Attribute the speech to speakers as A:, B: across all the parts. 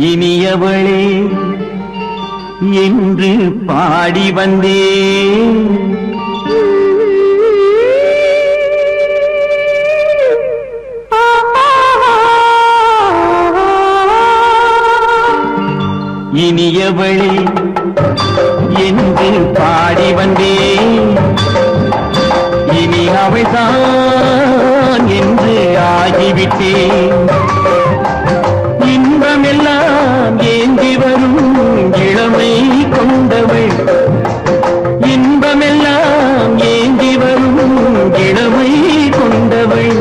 A: இனியவளே என்று பாடி வந்தேன். இனியவளே என்று பாடி வந்தேன். இனி அவள்தான் என்று ஆகிவிட்டேன். இன்பமெல்லாம் ஏந்தி வரும் இளமை கொண்டவள். இன்பமெல்லாம் ஏந்தி வரும் இளமை கொண்டவள்.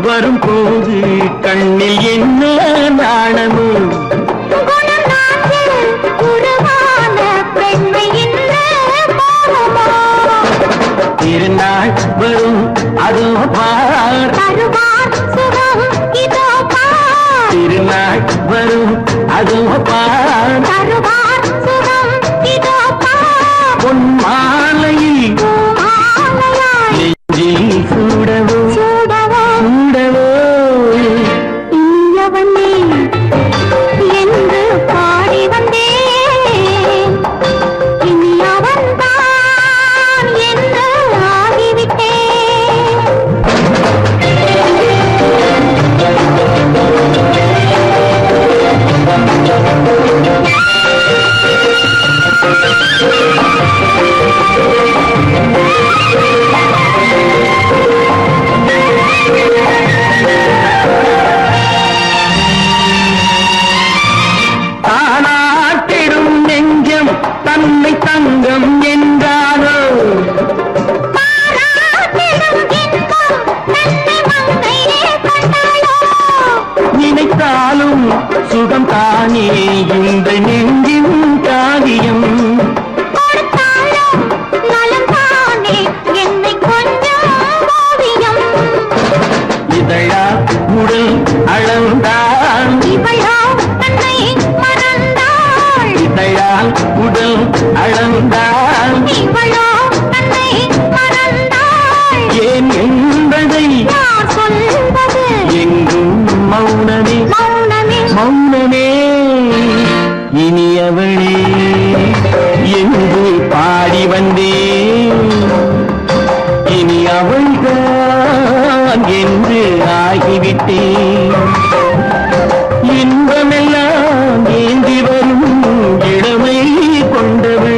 A: வரும்போது கண்ணில் என்ன நாணமும் திருநாள் வரும் அதோ பார். திருநாள் வரும் அதோ பார். பொன் மாலையில் நெஞ்சில் சூடவோ தங்கம் என்றாரோ நினைத்தாலும் சுகம் தானே இந்த நெஞ்சின் காரியம். இதழா உடல் அளந்தான் இதழால் உடல் அளந்தால் ஏன் என்பதை எங்கும் மௌனமே மௌனமே. இனியவளே என்று பாடி வந்தேன். இனி அவள்தான் என்று ஆகிவிட்டேன். இன்பமெல்லாம் ஏந்தி வரும் இளமை கொண்டவள்.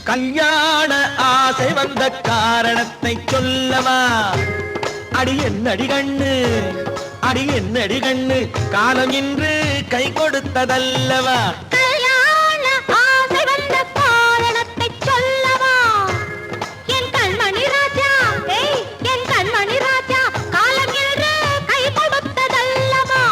A: கல்யாண ஆசை வந்த காரணத்தை சொல்லவா? அடி என்னடி கண்ணு, அடி என்னடி கண்ணு, காலம் இன்று கை கொடுத்ததல்லவா?
B: கல்யாண ஆசை வந்த காரணத்தை சொல்லவா? என் கண்மணி ராஜா, என் கண்மணி ராஜா, காலம் இன்று கை கொடுத்ததல்லவா?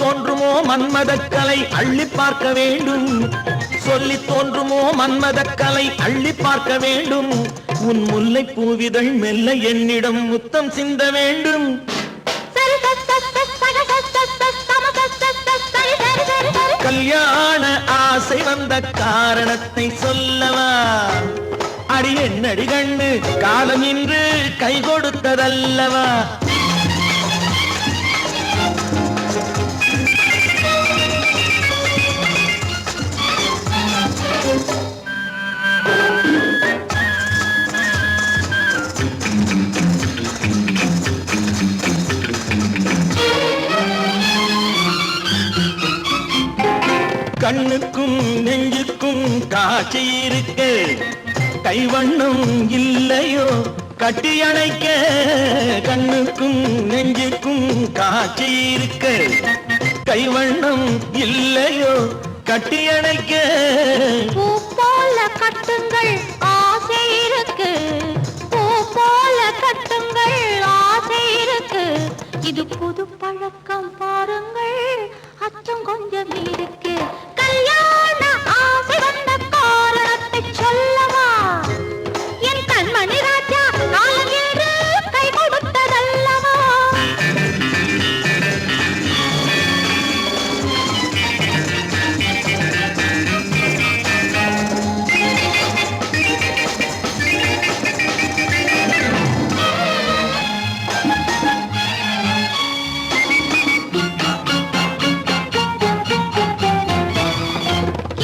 A: தோன்றுமோ மன்மதக்கலை அள்ளி பார்க்க வேண்டும், சொல்லி தோன்றுமோ மன்மதக்கலை அள்ளி பார்க்க வேண்டும். உன் முல்லை பூவிதழ் மெல்ல என்னிடம் முத்தம் சிந்த வேண்டும். கல்யாண ஆசை வந்த காரணத்தை சொல்லவா? அடி என்னடி கண்ணு காலம் இன்று கை கொடுத்ததல்லவா? கண்ணுக்கும் நெஞ்சுக்கும் காட்சி இருக்கு, கைவண்ணம் இல்லையோ கட்டி அணைக்க. கண்ணுக்கும் நெஞ்சுக்கும் காட்சி இருக்கு, கைவண்ணம் இல்லையோ கட்டி அணைக்க.
B: பூ போல கட்டுங்கள் ஆசை இருக்கு, பூ போல கட்டுங்கள் ஆசை இருக்கு. இது புது பழக்கம் பாருங்கள், அச்சம் கொஞ்சம் இருக்கு. கல்யாண ஆசை வந்த காரணத்தை சொல்லவா? என் கண்மணி ராஜா காலம் என்று கை கொடுத்ததல்லவா?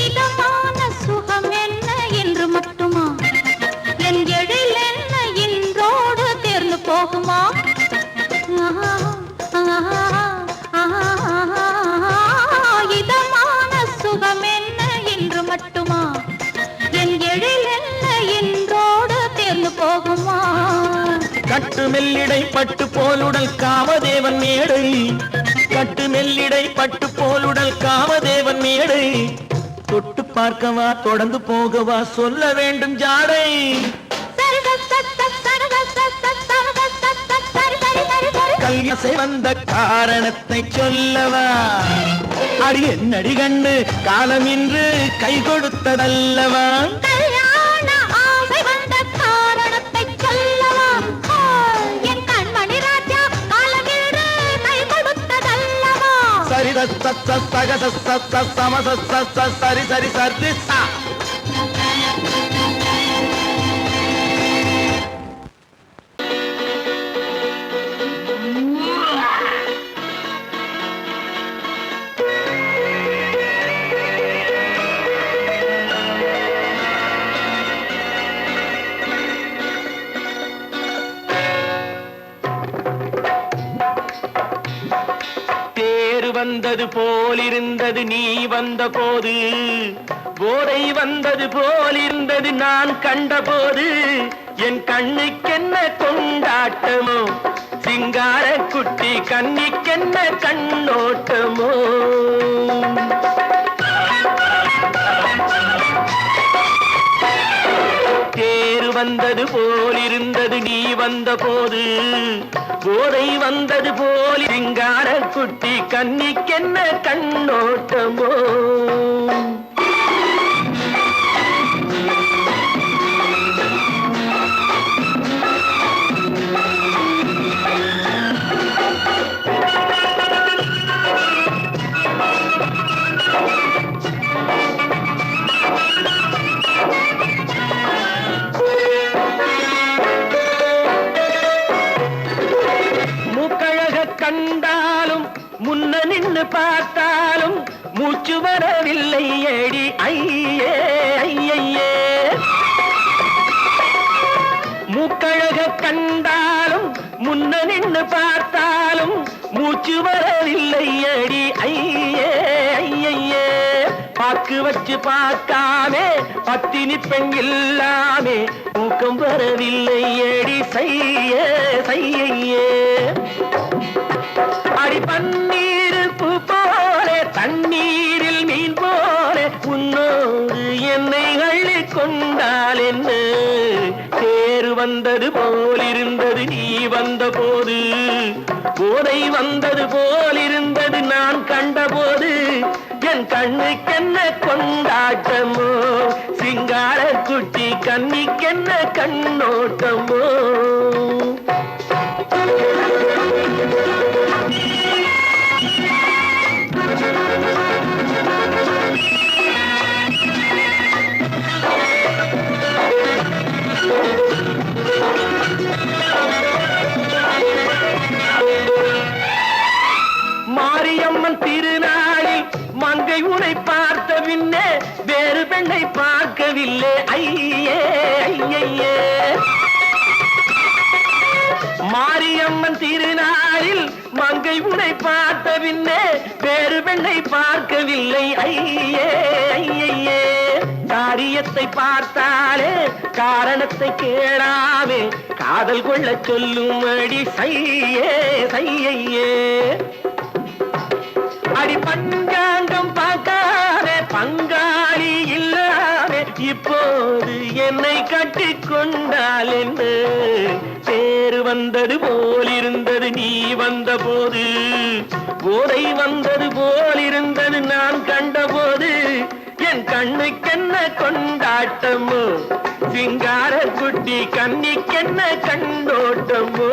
B: இதமான சுகம் என்ன என்று மட்டுமா? என் எழில் என்ன என்றோடு தேர்ந்து போகுமா?
A: கட்டு மெல்லிடை பட்டு போலுடல் காமதேவன் மேடை, கட்டு மெல்லிடை பட்டு போலுடல் காமதேவன் மேடை. தொட்டு பார்க்கவா தொடர்ந்து போகவா சொல்ல வேண்டும் ஜாடை. கல்யாசை வந்த காரணத்தை சொல்லவா? அடி என்னடி கண்டு காலம் இன்று கை கொடுத்ததல்லவா?
B: கல்யாண ஆசை வந்த காரணத்தை சொல்லவா? என் கண்மணி ராஜா காலம் இன்று கை கொடுத்ததல்லவா?
A: சரி சம சரி சரி சரி சா. வந்தது போலிருந்தது நீ வந்த போது, போதை வந்தது போலிருந்தது நான் கண்டபோது. என் கண்ணுக்கென்ன கொண்டாட்டமோ, சிங்கார குட்டி கண்ணிக்கென்ன கண்ணோட்டமோ. தேர் வந்தது போலிருந்தது நீ வந்த போது, போதை வந்தது போல் சிங்கார குட்டி கண்ணிக்கென்ன கண்ணோட்டமோ. கண்டாலும் முன்ன நின்று பார்த்தாலும் மூச்சு வரவில்லை ஏடி ஐயே ஐயே. மூக்கழக கண்டாலும் முன்ன நின்று பார்த்தாலும் மூச்சு வரவில்லை ஏடி ஐயே ஐயே. பாக்கு வச்சு பார்க்காமே பத்தினி பெண் இல்லாமே ஊக்கம் வரவில்லை ஏடி செய்ய செய்யே. அடி பன்னீர் பூ போலே தண்ணீரில் மீன் போலே உன்னோடு என்னை அள்ளி கொண்டால் என்ன தேறு வந்தது போலிருந்தது நீ வந்த போது போதை வந்தது போலிருந்தது நான் கண்டபோது என் கண்ணுக்கென்ன கொண்டாட்டமோ சிங்கார குட்டி கண்ணிக்கென்ன கண்ணோட்டமோ மாரியம்மன் திருநாளில் மங்கை உனை பார்த்த பின்னே வேறு பெண்ணை பார்க்கவில்லை ஐயே ஐயே மாரியம்மன் திருநாளில் மங்கை உனை பார்த்த பின்னே வேறு பெண்ணை பார்க்கவில்லை ஐயே ஐயே காரியத்தை பார்த்தாலே காரணத்தை கேளாமே காதல் கொள்ள சொல்லும்படி சையே சையே அடி பஞ்சாங்கம் பார்க்காதே பங்காளி இல்லாதே இப்போது என்னை கட்டி கொண்டால் என்ன தேறு வந்தது போலிருந்தது நீ வந்த போது போதை வந்தது போலிருந்தது நான் கண்டபோது என் கண்ணுக்கென்ன கொண்டாட்டமோ சிங்கார குட்டி கண்ணிக்கென்ன கண்டோட்டமோ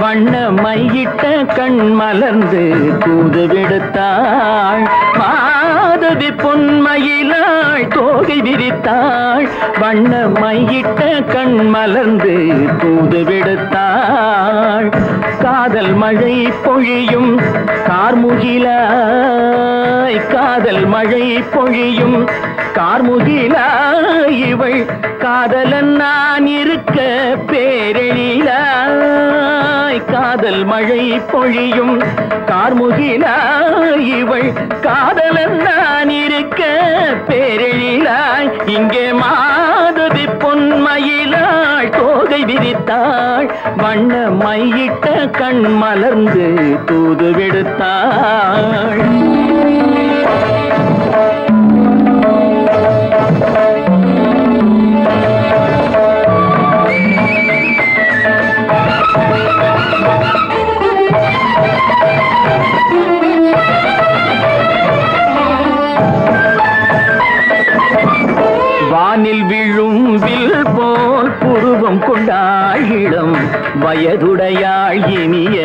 A: வண்ண மையிட்ட கண் மலர்ந்து தூது விடுத்தாள். மாதவி பொன்மயிலாள் தோகை விரித்தாள். வண்ண மையிட்ட கண் மலர்ந்து தூது விடுத்தாள். காதல் மழை பொழியும் கார்முகிலாய், காதல் மழை பொழியும் கார்முகிலாய், இவள் காதலன் நான் இருக்க பேரெழிலாய். காதல் மழை பொழியும் கார்முகிலாய், இவள் காதலன் நான் இருக்க பேரெழிலாய். இங்கே மாதவி பொன்மயிலாள் தோகை விரித்தாள். வண்ண மையிட்ட கண் மலர்ந்து தூது விடுத்தாள். வானில் விழும் வில் போல் புருவம் கொண்டாள். இளம் வயதுடையாள் இனிய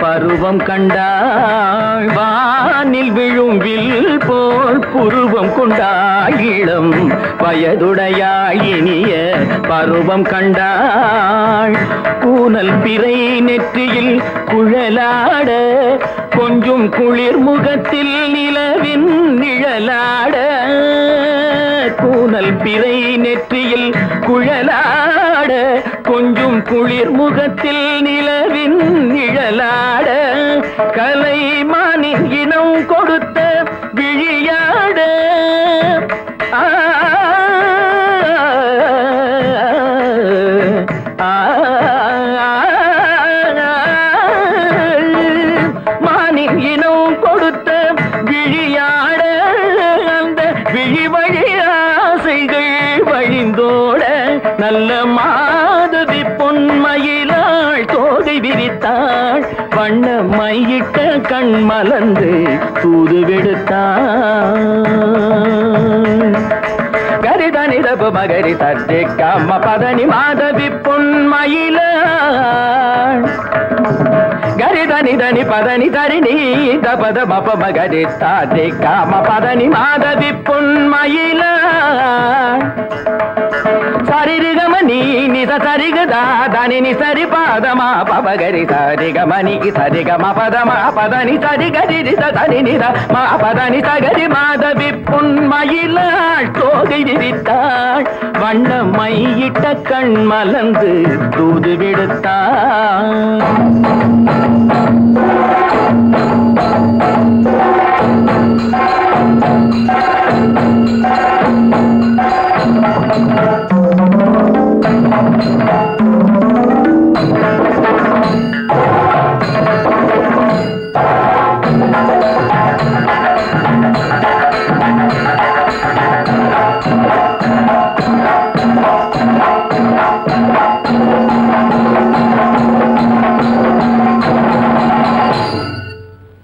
A: பருவம் கண்டாள். வானில் விழும் வில் போல் புருவம் கொண்டாள். இளம் வயதுடையாள் இனிய பருவம் கண்டாள். கூனல் பிறை நெற்றியில் குழலாட, கொஞ்சம் குளிர் முகத்தில் நிலவின் நிழலாட. கூனல் பிறை நெற்றியில் குழலாட, கொஞ்சம் குளிர் முகத்தில் நிலவின் நிழலாட. கலைமானின் இனம் கொடுத்த விழியாட. மானின் இனம் கொடுத்த விழியாட. அந்த விழி வழி ஆசைகள் வழிந்தோட. நல்ல மாதவி பொன்மயிலாள் தோகை விரித்தாள். வண்ண மையிட்ட கண் மலர்ந்து தூது விடுத்தாள். கரிதனிரபு மகரி தட்டி கம்ம பதனி மாதவி பொன்மயிலாள். கரிதனி தனி பதனி தரிணி தபத மப மகரி தாட்டி காம பதனி மாதவி பொன்மயிலாள். சரிகமணி நித சரிகதா தனி சரி பாதமா பபகரி சரிகமணிக்கு சரிகம பதமா பதனி சரிகரி தனி நித மா பதனி சகரி மாதவி பொன்மயிலாள் தோகை விரித்தாள். வண்ண மையிட்ட கண் மலர்ந்து தூது விடுத்தாள்.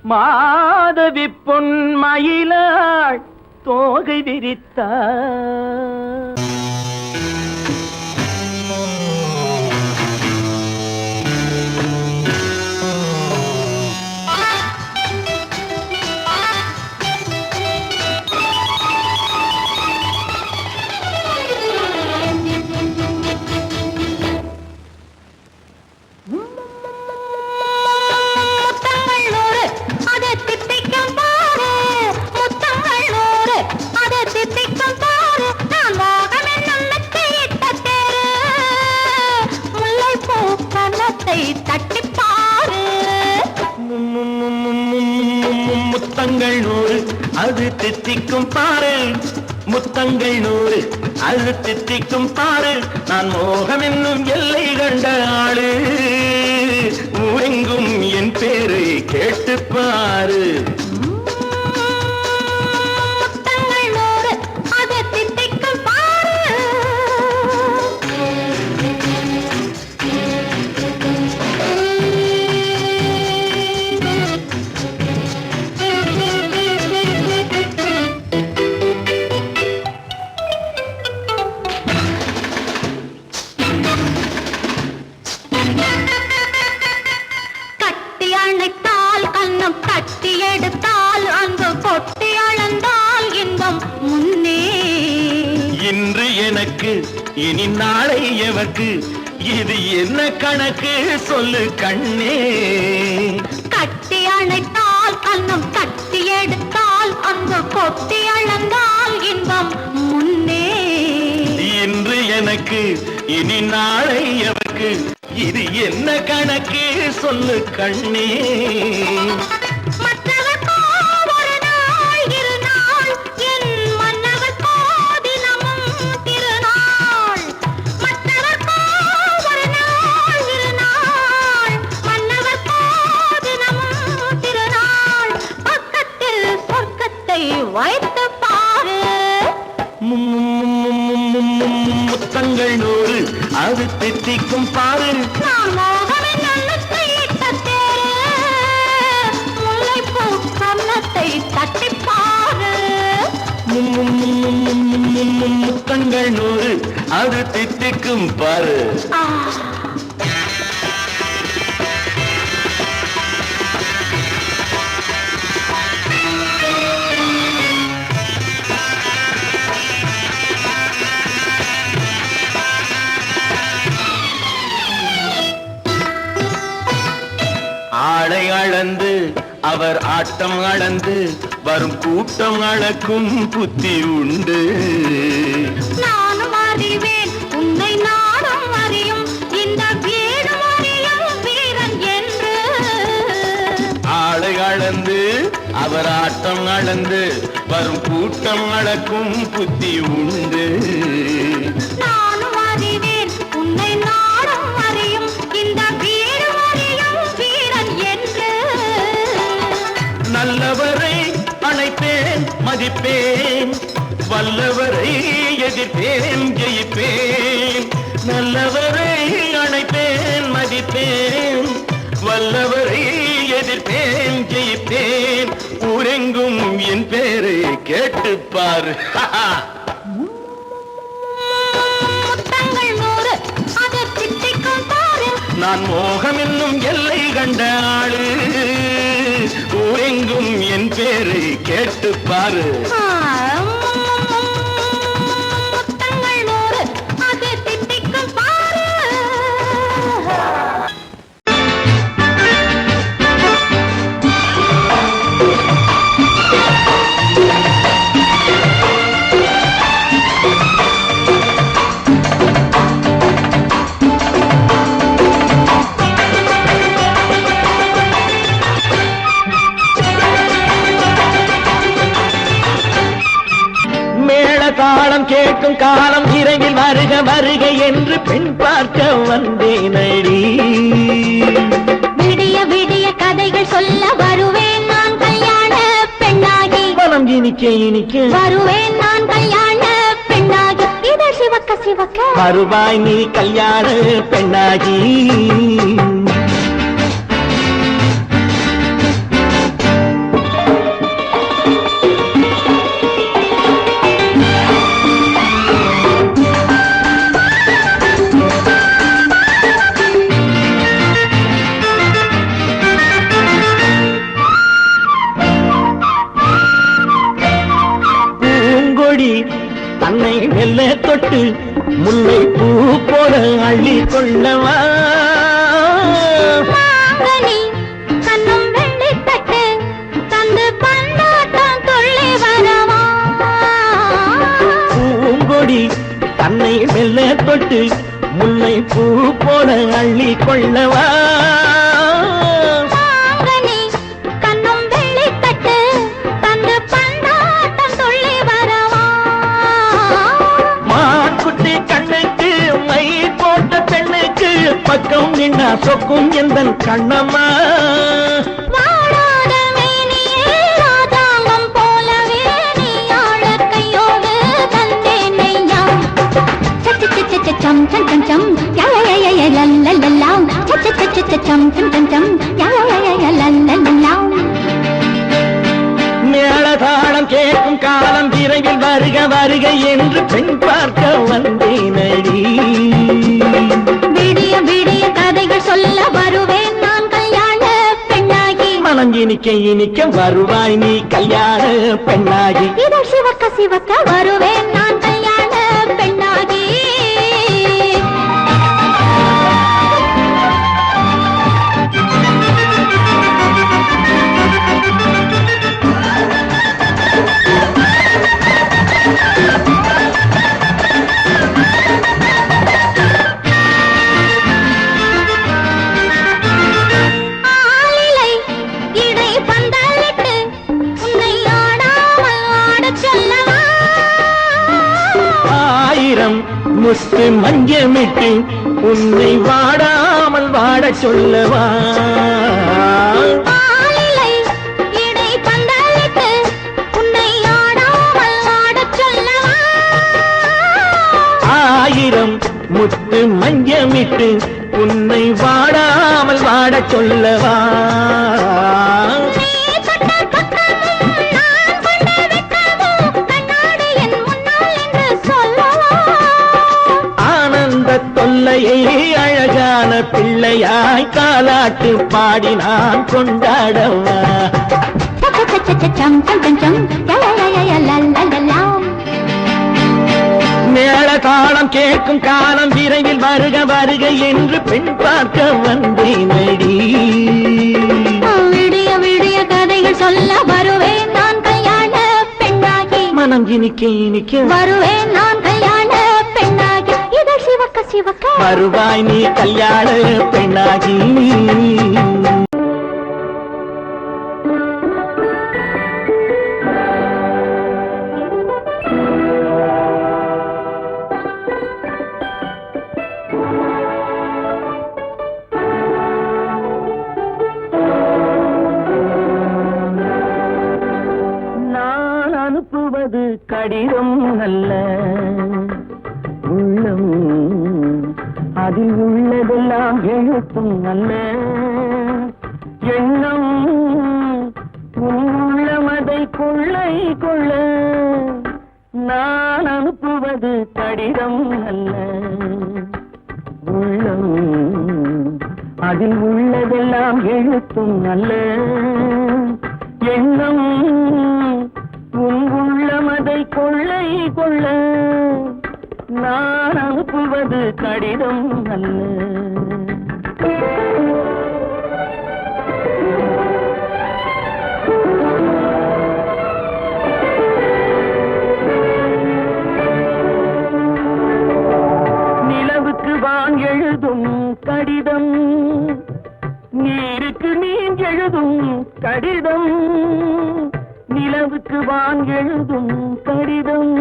A: மாதவி பொன்மயிலாள் தோகை விரித்தாள். முத்தங்கள் 100 அது தித்திக்கும் பாரு. முத்தங்கள் 100 அது தித்திக்கும் பாரு. நான் மோகம் என்னும் எல்லை கண்ட ஆளு. ஊரெங்கும் என் பேரை கேட்டு பாரு.
B: கட்டி அணைத்தால் கண்ணம் தட்டி எடுத்தால் அன்பு கொட்டி அளந்தால் இன்பம் முன்னே.
A: இன்று எனக்கு இனி நாளை எவர்க்கு இது என்ன கணக்கு சொல்லு கண்ணே.
B: கட்டி அணைத்தால் கண்ணம் தட்டி எடுத்தால் அன்பு கொட்டி அளந்தால் இன்பம் முன்னே.
A: இன்று எனக்கு இனி நாளை எவர்க்கு இது என்ன கணக்கு சொல்லு கண்ணே.
B: மற்றவர்க்கோ ஒரு நாள் இரு நாள் என் மன்னவர்க்கோ தினமும் திருநாள். மற்றவர்க்கோ ஒரு நாள் இரு நாள் மன்னவர்க்கோ தினமும் திருநாள். பக்கத்தில் சொர்க்கத்தை வைத்து பாரு.
A: முத்தங்கள் 100 அது தித்திக்கும் பாரு.
B: நான் மோகனின் நல்லத்தை இட்ட தேரு. முல்லைப்பூ கன்னத்தை தட்டிப் பாரு.
A: முத்தங்கள் 100 அது தித்திக்கும் பாரு.
B: ஆ.
A: ஆடை அளந்து அவர் ஆட்டம் அளந்து வரும் கூட்டம் அளக்கும் புத்தி உண்டு.
B: நானும் அறிவேன் உன்னை நானும் அறியும் இந்த வீடும் அறியும் வீரன் என்று.
A: ஆடை அளந்து அவர் ஆட்டம் அளந்து வரும் கூட்டம் அளக்கும் புத்தி உண்டு.
B: நானும் அறிவேன் உன்னை நானும் அறியும் இந்த வீடும் அறியும் வீரன் என்று.
A: நல்லவரை அணைப்பேன் மதிப்பேன் வல்லவரை எதிர்ப்பேன் ஜெயிப்பேன். நல்லவரை அணைப்பேன் மதிப்பேன் வல்லவரை எதிர்ப்பேன் ஜெயிப்பேன். ஊரெங்கும் என் பேரை கேட்டுப்பார்.
B: முத்தங்கள் 100 அது தித்திக்கும் பாரு.
A: நான் மோகம் என்னும் எல்லை கண்ட ஆளு. ஊரெங்கும் என் பேரை கேட்டுப்பாரு.
B: முத்தங்கள் 100 அது தித்திக்கும் பாரு.
A: தாளம் கேட்கும் காலம் இரவில் வருக வருக என்று பெண் பார்க்க வந்தேனடி.
B: விடிய விடிய கதைகள் சொல்ல வருவேன் நான் கல்யாண பெண்ணாகி.
A: மனம் இனிக்க இனிக்க
B: வருவேன் நான் கல்யாண பெண்ணாகி. இதழ் சிவக்க சிவக்க
A: வருவாய் நீ கல்யாண பெண்ணாகி. தன்னை மெல்ல தொட்டு முல்லை பூ போல அள்ளி கொள்ளவா.
B: கண்ணும் வெள்ளி தட்டு தந்து பந்தாட்டம் துள்ளி வரவா.
A: பூங்கொடி தன்னை மெல்ல தொட்டு முல்லை பூ போல அள்ளி கொள்ளவா.
B: கண்ணும் வெள்ளி தட்டு தந்து பந்தாட்டம் துள்ளி வரவா.
A: மான்குட்டி கண்ணுக்கு மை போட்ட பெண்ணுக்கு பக்கம் நின்னா சொக்கும் எந்தன் கண்ணம்மா.
B: வாழாத மேனியே ராஜாங்கம் போலவே நீ ஆழ கையோடு தந்தேனையா. சம் சம் சம் சம் யா யா யா யா லல்லல்லா. சம் சம் சம் சம் யா யா யா யா லல்லல்லா.
A: மேளதாளம் கேட்கும் காலம் விரைவில் வருக வருக என்று பெண் பார்க்க வந்தேனடி.
B: விடிய விடிய கதைகள் சொல்ல வருவேன் நான் கல்யாண
A: இனிக்க இனிக்க வருவாய் நீ கல்யாண பெண்ணாகி.
B: இதழ் சிவக்க சிவக்க வருவேன் நான் கல்யாண பெண்ணாகி.
A: முத்து மஞ்சமிட்டு உன்னை வாடாமல் வாட சொல்லவா.
B: இடை பந்தலிட்டு உன்னை ஆடாமல் வாடச் சொல்லவா.
A: ஆயிரம் முத்து மஞ்சமிட்டு உன்னை வாடாமல் வாட சொல்லவா. தொல்லையை அழகான பிள்ளையாய் காலாட்டு பாடி நான் கொண்டாடவா. மேள காலம் கேட்கும் காலம் விரைவில் வருக வருக என்று பெண் பார்க்க வந்தேனடி.
B: விடிய விடிய கதைகள் சொல்ல வருவேன் நான் கல்யாண பெண்ணாகி.
A: மனம் இனிக்க இனிக்க
B: வருவேன் நான் கல்யாண பெண்ணாகி. இதழ் சிவக்க சிவக்க
A: வருவாய் நீ கல்யாண பெண்ணாகி. நான் அனுப்புவது கடிதம் அல்ல, உள்ளம் அதில் உள்ளதெல்லாம் எழுத்தும் அல்ல. எண்ணம் உள்ளமதை கொள்ளை கொள்ள. நான் அனுப்புவது கடிதம் அல்ல, உள்ளம் அதில் உள்ளதெல்லாம் எழுத்தும் அல்ல. எண்ணம் உள்ளமதை கொள்ளை கொள்ள. நான் அனுப்புவது கடிதம் அல்ல. நிலவுக்கு வான் எழுதும் கடிதம், நீருக்கு நீர் எழுதும் கடிதம். நிலவுக்கு வான் எழுதும் கடிதம்,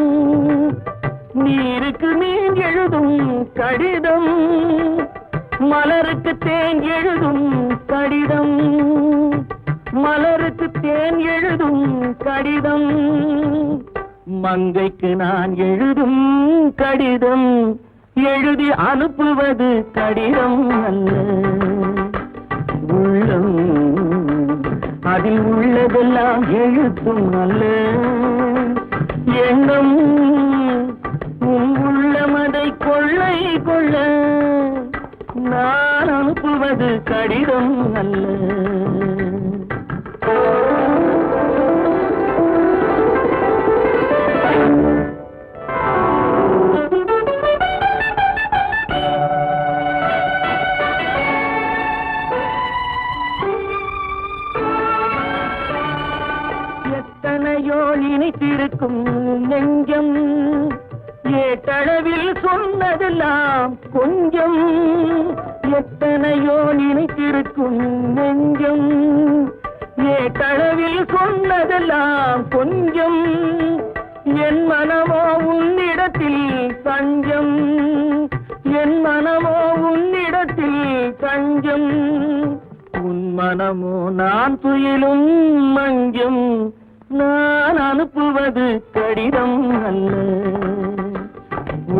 A: நீருக்கு மீன் எழுதும் கடிதம். மலருக்கு தேன் எழுதும் கடிதம், மலருக்கு தேன் எழுதும் கடிதம். மங்கைக்கு நான் எழுதும் கடிதம், எழுதி அனுப்புவது கடிதம் அல்ல. உள்ளம் அதில் உள்ளதெல்லாம் எழுத்தும் அல்ல. எண்ணம் உள்ளமதை கொள்ளை கொள்ள. நான் அனுப்புவது கடிதம் அல்ல. எத்தனையோ நினைத்திருக்கும் நெஞ்சம், ஏட்டளவில் சொன்னதெல்லாம் கொஞ்சம். எத்தனையோ நினைத்திருக்கும் நெஞ்சம், ஏட்டளவில் சொன்னதெல்லாம் கொஞ்சம். என் மனமோ உன்னிடத்தில் தஞ்சம், என் மனமோ உன்னிடத்தில் தஞ்சம். உன் மனமோ நான் துயிலும் மஞ்சம். நான் அனுப்புவது கடிதம் அல்ல.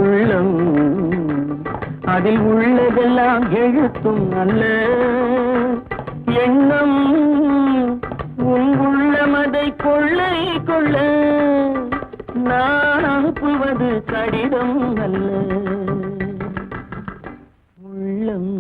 A: உள்ளம் அதில் உள்ளதெல்லாம் எழுத்தும் அல்ல. எண்ணம் உள்ளமதை கொள்ளை கொள்ள. நான் அனுப்புவது கடிதம் அல்ல. உள்ளம்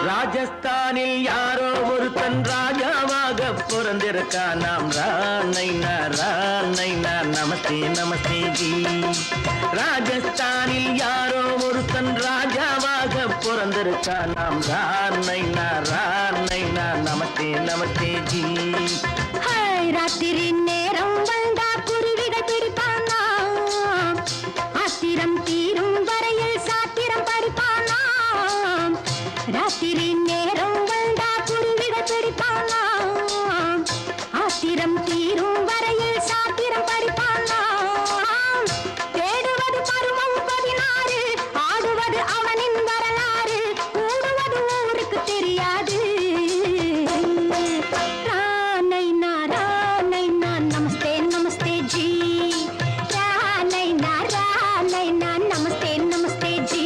A: ராஜஸ்தானில் யாரோ ஒருத்தன் ராஜாவாக பிறந்திருக்கான். நாம் ராணைனா நமஸ்தே நமஸ்தே ஜி. ராஜஸ்தானில் யாரோ ஒருத்தன் ராஜாவாக பிறந்திருக்கான். நாம் ராணைனா நமஸ்தே நமஸ்தே ஜி.
B: ராத்திரி நேரம் வந்தா குருவிகள் பிடிப்பானா, ஆத்திரம் தீரும் வரையில் சாத்திரம் படிப்பானா. ராத்திரி நேரம் வந்தா குருவிகள் பிடிப்பானா, ஆத்திரம் தீரும் வரையில் சாத்திரம் படிப்பானா. தேடுவது பருவம் 16, ஆடுவது அவனின் வரலாறு, கூடுவது ஊருக்கு தெரியாது. நமஸ்தே நமஸ்தே ஜி. நமஸ்தே நமஸ்தே ஜி.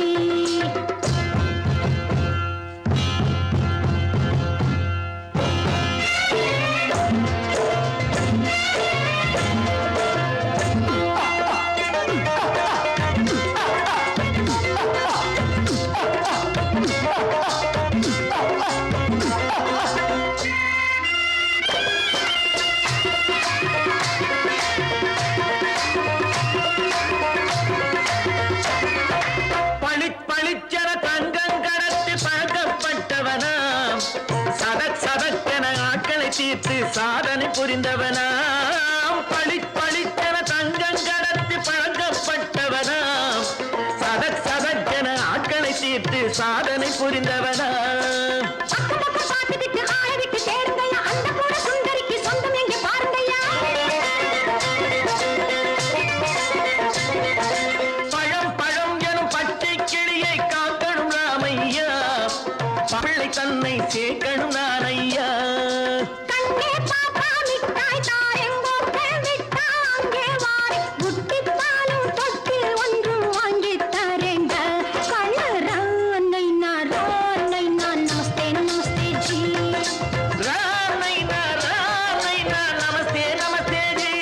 A: பளிச்சர தங்கம் கடத்தி பழக்கப்பட்டவனாம். சதக்கென ஆட்களை தீர்த்து சாதனை புரிந்தவனாம். பளிச்சர தங்கம் கடத்தி பழக்கப்பட்டவனாம். சதக்கென ஆட்களை தீர்த்து சாதனை புரிந்தவனாம். தன்னை சேர்க்கணும் நான் ஐயா.
B: கண்ணே பாப்பா மிட்டாய் தாரெங்கோ விட்டாங்கே வாரி, புட்டிப்பாலும் தொட்டு ஒன்றும் வாங்கி தரேங்க. கண்ணரானை நான் நமஸ்தே நமஸ்தே ஜி.
A: ரானை நான் நமஸ்தே நமஸ்தே ஜி.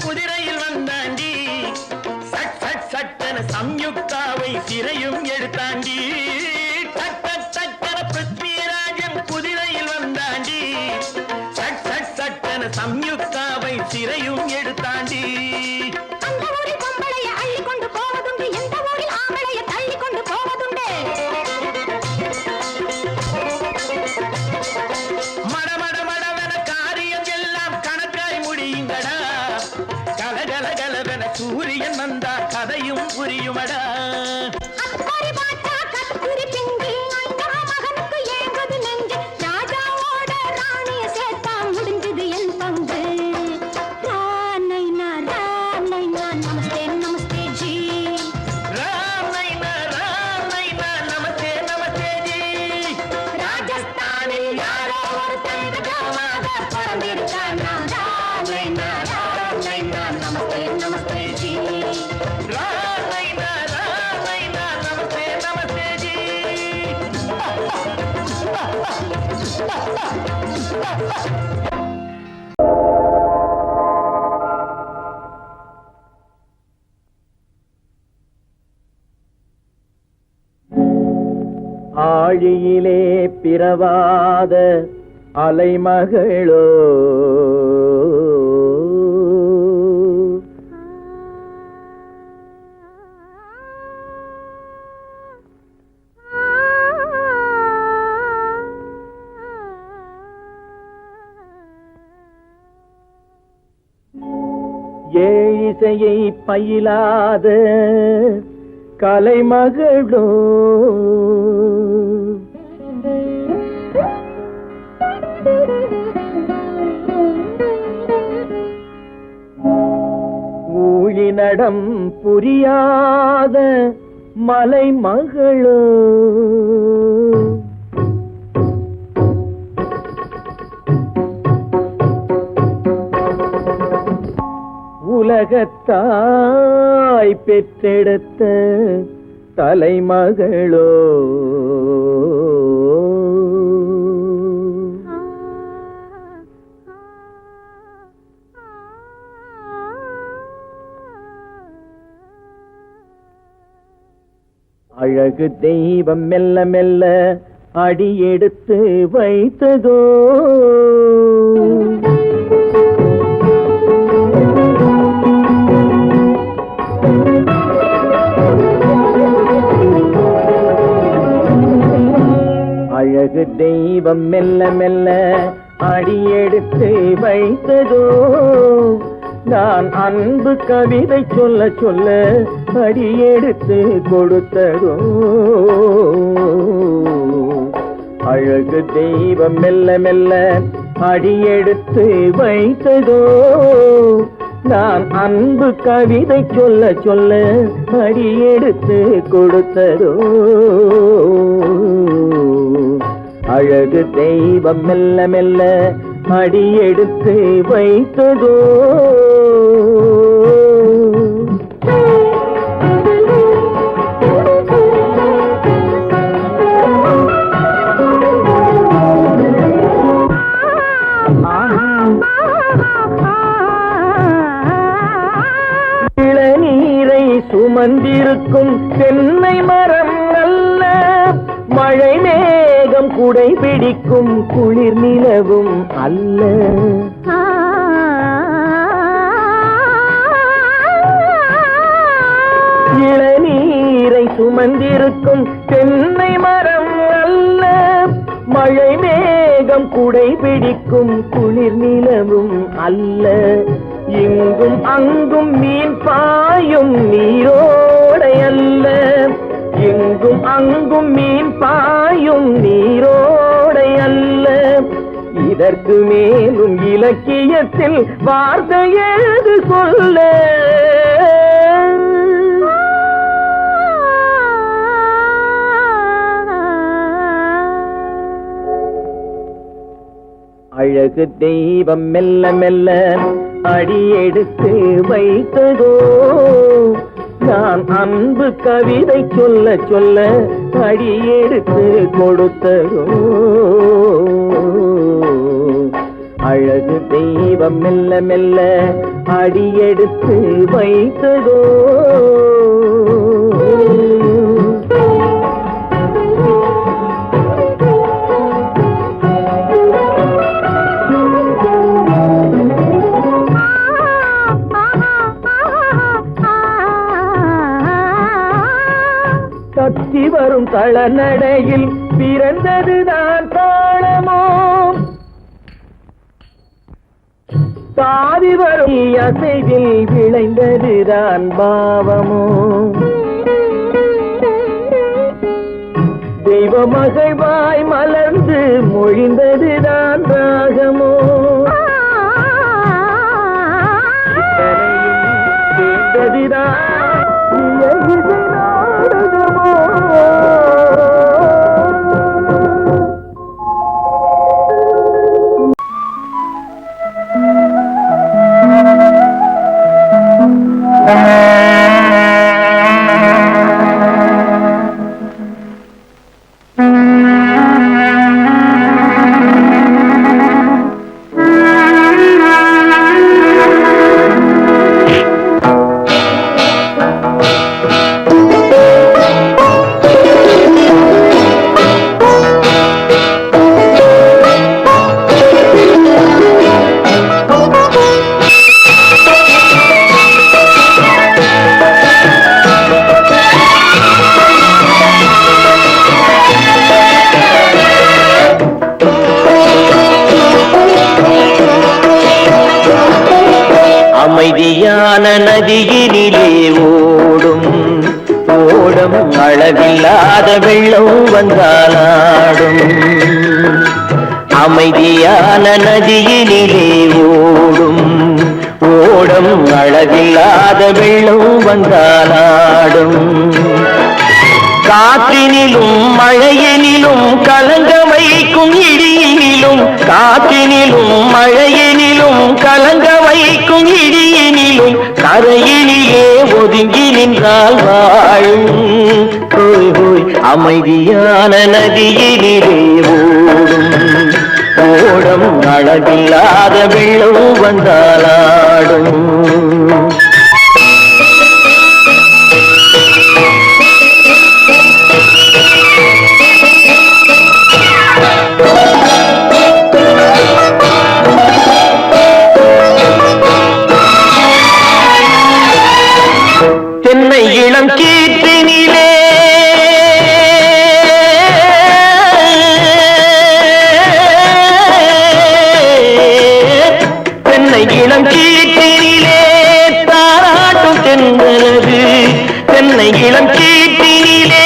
A: குதிரையில் வந்தாண்டி, சட்டென சம்யுக்தாவை சிறையும் எடுத்தாண்டி. சட்டென பிருத்விராஜன் குதிரையில் வந்தாண்டி, சட்டென சம்யுக்தாவை சிறையும் எடுத்தாண்டி.
B: அந்த ஊரில் பொம்பளைய அள்ளி கொண்டு போவதுண்டு, எந்த ஊரில் ஆம்பளைய தள்ளி கொண்டு போவதுண்டு.
A: மடமடவென காரியம் எல்லாம் கணக்காய் முடியுங்கடா. கலகலகலவென சூரியன் வந்தா கதையும் புரியுமடா.
B: அக்கறை பாட்டா கத்துரி பிங்கு, ஐயா மகனுக்கு ஏங்குது நெஞ்சு. ராஜாவோட ராணிய சேர்த்தா முடிஞ்சது என் பங்கு. ரானை நான் நமஸ்தே நமஸ்தே ஜி.
A: ரானை நான் நமஸ்தே நமஸ்தே ஜி.
B: ராஜஸ்தானில் யாரோ ஒருத்தன் ராஜாவாக பிறந்திருக்கான். ரானை நான் நமஸ்தே நமஸ்தே ஜி.
A: ரானை நான் நமஸ்தே நமஸ்தே ஜி. ஆழியிலே பிறவாத அலைமகளோ, இசையை பயிலாத கலைமகளோ, மடம் புரியாத மலைமகளோ உலகத்தாய் பெற்றெடுத்த தலைமகளோ அழகு தெய்வம் மெல்ல மெல்ல அடியெடுத்து வைத்ததோ அழகு தெய்வம் மெல்ல மெல்ல அடியெடுத்து வைத்ததோ நான் அன்பு கவிதை சொல்ல சொல்ல அடியெடுத்து கொடுத்ததோ அழகு தெய்வம் மெல்ல மெல்ல அடியெடுத்து வைத்ததோ நான் அன்பு கவிதை சொல்ல சொல்ல அடியெடுத்து கொடுத்ததோ அழகு தெய்வம் மெல்ல மெல்ல அடியெடுத்து வைத்ததோ இளநீரை சுமந்திருக்கும் தென்னை மரம் அல்ல மழை மேகம் குடை பிடிக்கும் குளிர் நிலவும் அல்ல இளநீரை சுமந்திருக்கும் தென்னை மரம் அல்ல மழை மேகம் குடை பிடிக்கும் குளிர் நிலவும் அல்ல இங்கும் அங்கும் மீன் பாயும் நீரோடை அல்ல எங்கும் அங்கும் மீன் பாயும் நீரோடை அல்ல இதற்கு மேலும் இலக்கியத்தில் வார்த்தை ஏது சொல்ல அழகு தெய்வம் மெல்ல மெல்ல அடியெடுத்து வைத்ததோ நான் அன்பு கவிதை சொல்ல சொல்ல அடியெடுத்து கொடுத்ததோ அழகு தெய்வம் மெல்ல மெல்ல அடியெடுத்து வைத்ததோ தத்தி வரும் தளநடையில் பிறந்ததுதான் தாளமோ தாவி வரும் அசைவில் விளைந்ததுதான் பாவமோ தெய்வ மகிழ்வாய் மலர்ந்து மொழிந்ததுதான் ராகமோ கேட்டதுதான் அமைதியான நதியினிலே ஓடும் ஓடும் அளவில்லாத வெள்ளம் வந்தாலாடும் அமைதியான நதியினிலே ஓடும் ஓடம் அளவில்லாத வெள்ளம் வந்தாலாடும் காற்றினிலும் மழையினிலும் கலங்க வைக்கும் இடியினிலும் காற்றினிலும் மழையினிலும் கலங்க வைக்கும் இடியினிலும் கரையினிலே ஒதுங்கி நின்றால் வாழும் ஹோய் ஹோய் அமைதியான நதியினிலே ஓடும் ஓடம் அளவில்லாத வெள்ளம் வந்தாலாடும் தென்னை இளம் கீற்றினிலே தென்னை இளம் கீற்றினிலே தாராட்டும் தென்றலது தென்னை இளம் கீற்றினிலே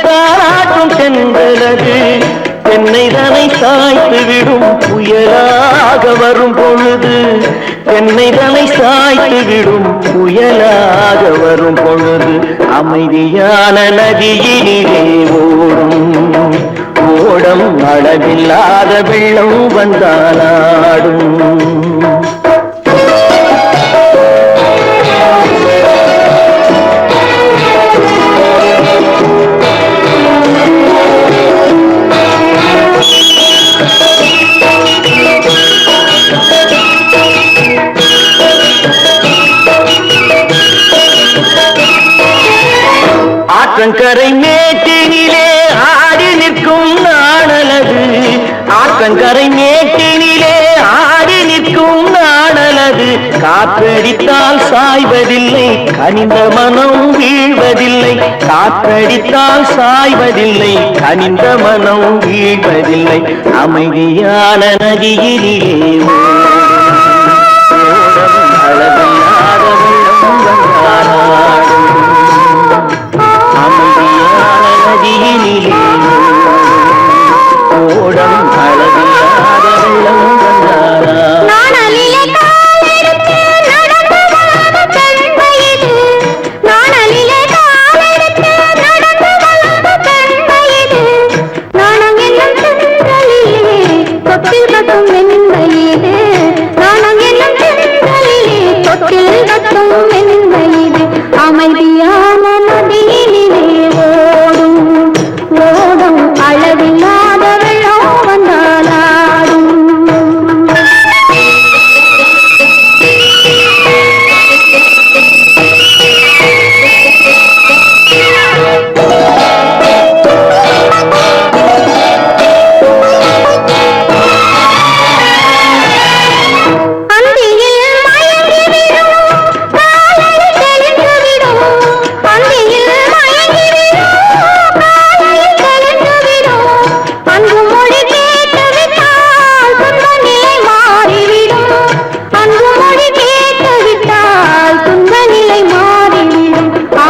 A: தாராட்டும் தென்றலது தென்னை தனை சாய்த்து விடும் புயலாக வரும் பொழுது தென்னை தனை சாய்த்து விடும் புயலாக வரும் பொழுது அமைதியான நதியினிலே ஓடும் ஓடம் அளவில்லாத வெள்ளம் வந்தாலாடும் ஆற்றங்கரை மேட்டினிலே ஆடி நிற்கும் நாணலது ஆற்றங்கரை மேட்டினிலே ஆடி நிற்கும் நாணலது காற்றடித்தால் சாய்வதில்லை கனிந்த மனம் வீழ்வதில்லை காற்றடித்தால் சாய்வதில்லை கனிந்த மனம் வீழ்வதில்லை அமைதியான நதியினிலே அளவில்லாத வெள்ளம் வந்தாலாடும் அமைதியான நதியினிலே ஓடம் அளவில்லாத வெள்ளம் வந்தாலாடும்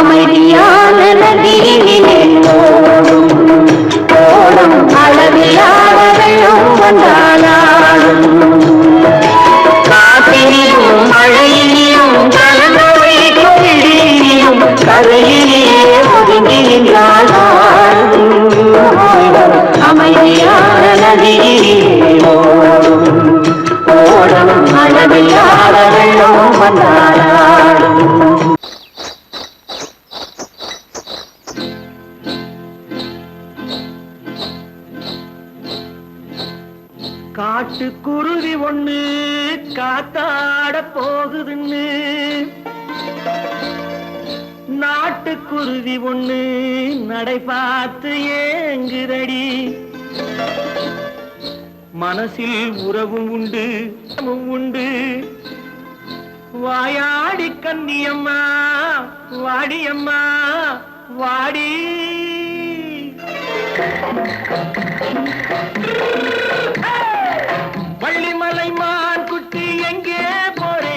B: அமைதியான நதியினிலே ஓடும் ஓடும் அளவில்லாத வெள்ளம் வந்தாலாடும் அமைதியான நதியிலே ஓடும் ஓடும் அளவில்லாத வெள்ளம் வந்தாலாடும்
A: காட்டுக்குருவி ஒண்ணு காத்தாட போகுதுன்னு நாட்டுக்குருவி ஒண்ணு நடை பார்த்து ஏங்குதடி மனசில் உறவும் உண்டு உண்டு வாயாடி கன்னியம்மா வாடியம்மா வாடி வள்ளிமலை மான் குட்டி எங்கே போறே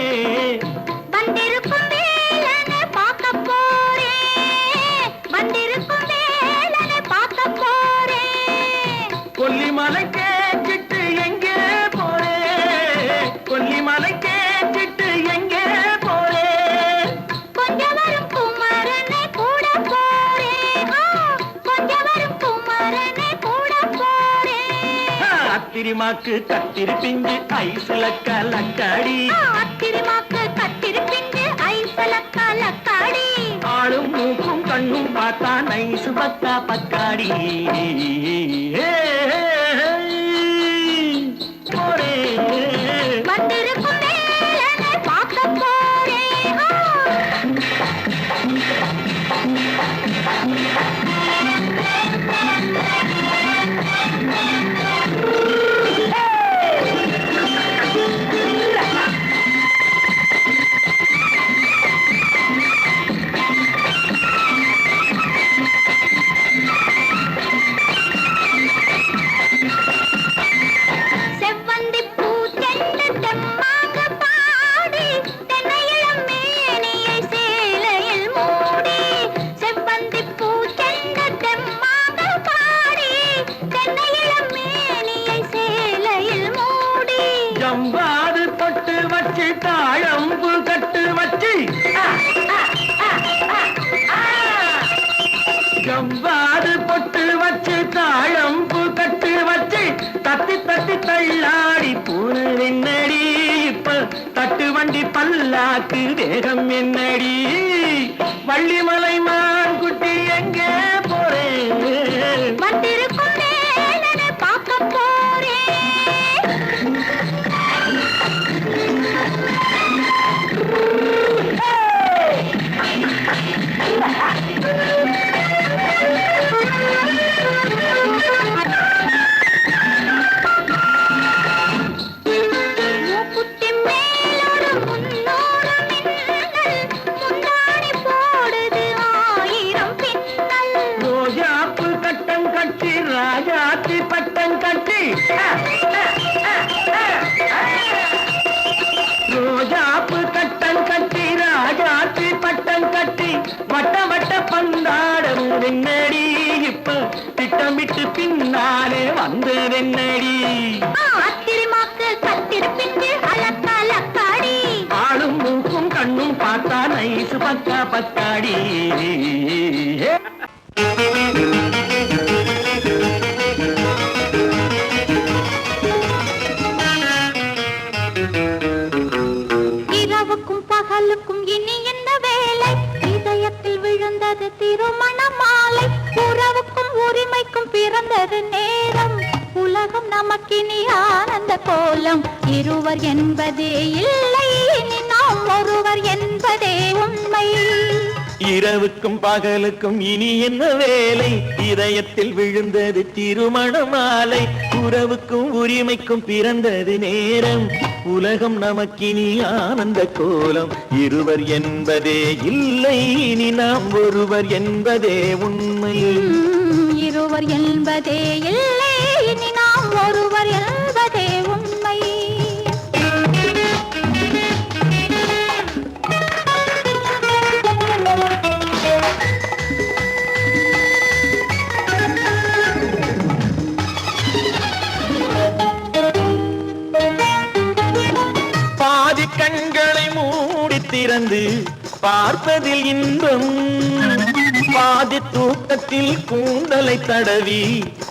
B: வந்திருக்கும் வேலனை பார்க்க போறேன் வந்திருக்கும் வேலனை பார்க்க போறேன்
A: கொல்லிமலை கேட்டுட்டு எங்கே போறே கொல்லிமலை கேட்டுட்டு எங்கே அத்திரிமாக்கு கத்திரி பிஞ்சு ஐசுல கலக்காடி
B: அத்திரிமாக்கு கத்திரி பிஞ்சு ஐசுல கலக்காடி
A: ஆளும் மூக்கும் கண்ணும் பார்த்தா நைசு பக்கா பக்காடி
B: வந்திருக்கும் வேலனை பார்க்க போறேன் செவ்வந்தி பூ தெண்டு தெம்மாக பாடி தென்னையிளம் மேனியை சேலையில் மூடி செவ்வந்தி பூ தெண்டு தெம்மாக பாடி தென்னையிளம் மேனியை சேலையில் மூடி
A: ஜம்பாது பொட்டு வச்சு தாழம்பு கட்டு வச்சு ஜம்பாது பொட்டு வச்சு தாழம்பு கட்டு வச்சு தத்தி தத்தி தள்ளாடி பூன என்னடி இப்ப தட்டு வண்டி பல்லாக்கு வேகம் என்னடி வள்ளிமலை மான் குட்டி எங்கே போறேன்
B: வந்திருக்கும் வேலனை பார்க்க போறேன் மூக்குத்தி மேலோடு முன்னோடு மின்னல் முந்தாணி போடுது ஆயிரம் பின்னல்
A: ரோஜாப்பு கட்டம் கட்டி ராஜாத்தி பட்டம் கட்டி ரோஜாப்பு கட்டம் கட்டி ராஜாத்தி பட்டம் கட்டி வட்ட வட்ட பந்தாடம் என்னடி இப்ப திட்டமிட்டு பின்னாலே வந்ததென்னடி
B: அத்திரிமாக்கு கத்திரி பிஞ்சு அலக்காடி
A: ஆளும் மூக்கும் கண்ணும் பார்த்தா நைசு பக்கா பக்காடி
B: இரவுக்கும் பகலுக்கும் இனி என்ன வேலை இதயத்தில் விழுந்தது திருமண மாலை உறவுக்கும் உரிமைக்கும் பிறந்தது நேரம் உலகம் நமக்கினி ஆனந்த கோலம் இருவர் என்பதே இல்லை இனி நாம் ஒருவர் என்பதே உண்மை
A: இரவுக்கும் பகலுக்கும் இனி என்ன வேலை இதயத்தில் விழுந்தது திருமண மாலை உறவுக்கும் உரிமைக்கும் பிறந்தது நேரம் உலகம் நமக்கினி ஆனந்த கோலம் இருவர் என்பதே இல்லை இனி நாம் ஒருவர் என்பதே உண்மை
B: இருவர் என்பதே இல்லை இனி நாம் ஒருவர் என்பதே உண்மை
A: பாதி கண்களை மூடி திறந்து பார்ப்பதில் இன்பம் பாதி தூக்கத்தில் கூந்தலை தடவி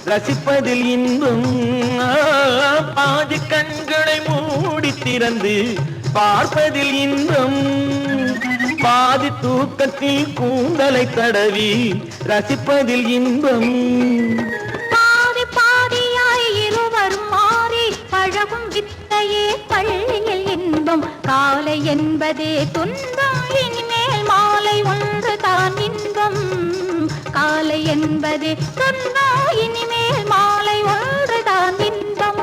A: ரசிப்பதில் இன்பம் பாதி கண்களை மூடி திறந்து பார்ப்பதில் இன்பம் பாதி தூக்கத்தில் கூந்தலை தடவி ரசிப்பதில் இன்பம்
B: பாதி பாதியாய் இருவர் மாறி பழகும் வித்தையே பள்ளியில் இன்பம் காலை என்பதே துன்பம் இனிமேல் மாலை ஒன்று தான் இன்பம் காலை என்பதே துன்பம் இனிமேல் மாலை ஒன்று தான் இன்பம்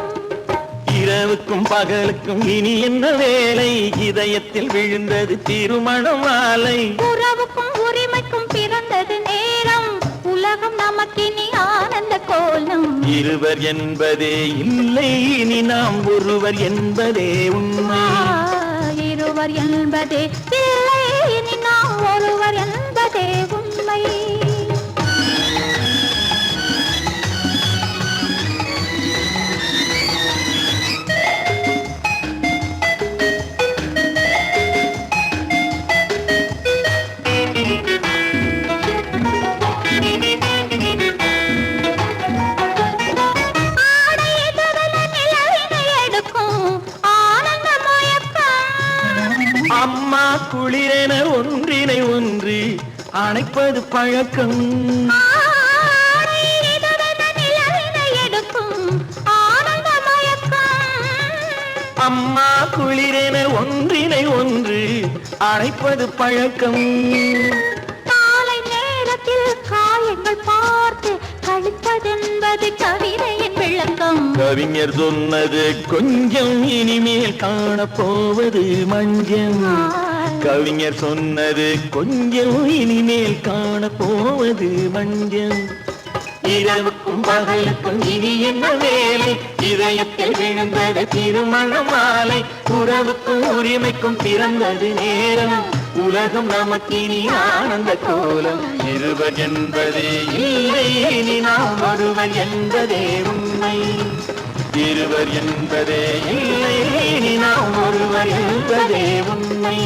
A: இரவுக்கும் பகலுக்கும் இனி என்ன வேலை இதயத்தில் விழுந்தது திருமண மாலை
B: உறவுக்கும் உரிமைக்கும் பிறந்தது நேரம் உலகம் நமக்கினி ஆனந்த கோலம்
A: இருவர் என்பதே இல்லை இனி நாம் ஒருவர் என்பதே உண்மை
B: இருவர் என்பதே இல்லை இனி நாம் ஒருவர் என்பதே உண்மை ஆடை எதுவென
A: குளிரென ஒன்றினை ஒன்று அணைப்பது பழக்கம். அம்மா குளிரென ஒன்றினை ஒன்று அணைப்பது பழக்கம்.
B: காலை நேரத்தில் காயங்கள் பார்த்து கழிப்பதென்பது கவிதையின் விளக்கம்.
A: கவிஞர் சொன்னது கொஞ்சம், இனிமேல் காணப்போவது மஞ்சள். கவிஞர் சொன்னது கொஞ்சம், இனிமேல் காணப்போவது மஞ்சள். இரவுக்கும் பகலுக்கும் இனி என்ன வேலை? இதயத்தில் விழுந்தது திருமண மாலை. உறவுக்கும் உரிமைக்கும் பிறந்தது நேரம். உலகம் நமக்கினி ஆனந்த கோலம். இருவர் என்பதே இல்லை, இனி நாம் ஒருவர் என்பதே உண்மை. இருவர் என்பதே இல்லை, இனி நாம் ஒருவர் என்பதே உண்மை.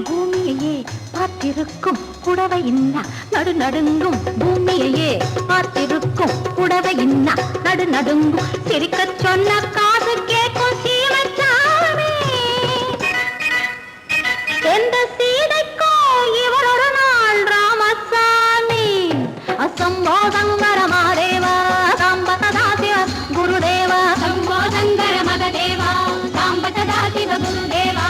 B: பூமியையே பார்த்திருக்கும் புடவை இன்னா நடு நடுங்கும். பூமியையே பார்த்திருக்கும் புடவை இன்னா நடு நடுங்கும். சிரிக்க சொன்ன காது கேட்கும் சீமச்சாமி. எந்த சீதைக்கோ இவர் ஒரு நாள் ராமசாமி. அசம்போதங்கர மாதேவா சாம்ப சதா சிவ குருதேவா. சம்போதங்கர மகதேவா சாம்ப சதா சிவ குருதேவா.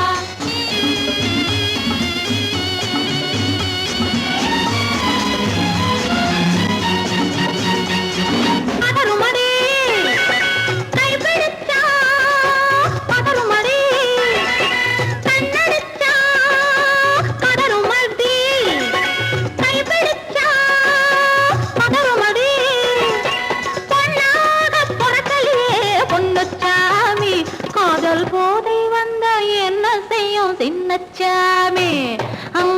B: சின்னச்சாமி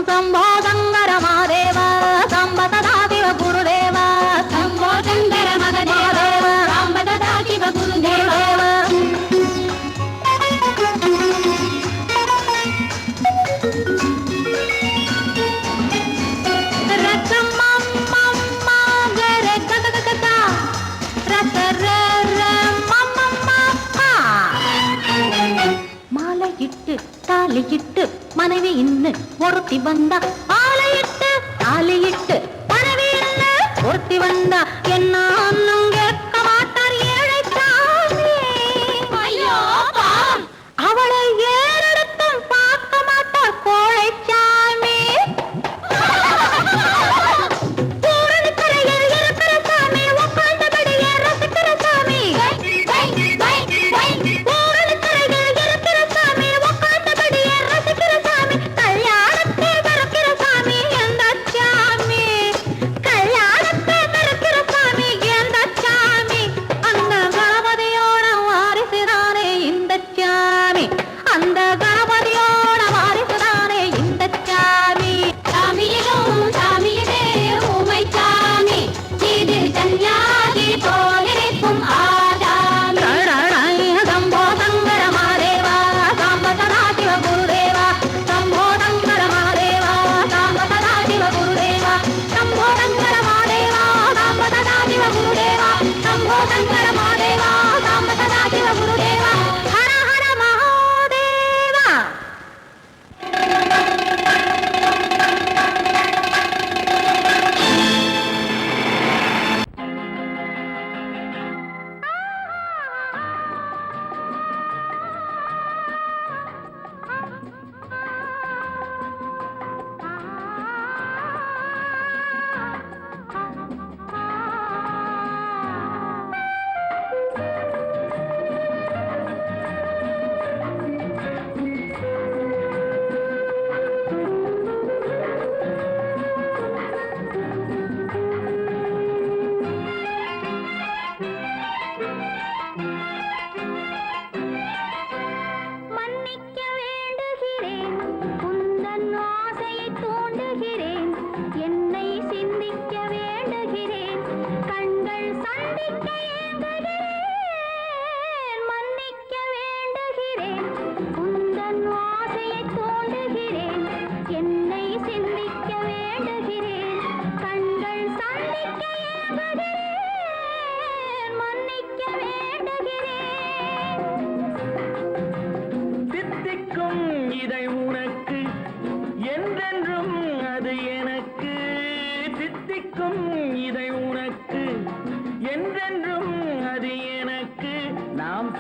B: சம்போதங்கர மாதேவா சாம்ப சதா சிவ குருதேவா. சம்போதங்கர மகதேவா சாம்ப சதா சிவ குருதேவா. மாலையிட்டு தாலியிட்டு மனைவி இன்னு ஒருத்தி வந்தா. ஆலையிட்டு தாலியிட்டு மனைவி இன்னு ஒருத்தி வந்தா. என்ன ஒன்னும் கேட்க மாட்டார் ஏழைச்சாமி. ஐயோ அவளை ஏறெடுத்தும் பார்க்க மாட்டார் கோழைச்சாமி. பூரணிக்கரையில் இருக்கிற சாமி உட்கார்ந்தபடியே ரசிக்கிற சாமி. கல்யாணத்தை மறக்கிற சாமி எந்த சாமி.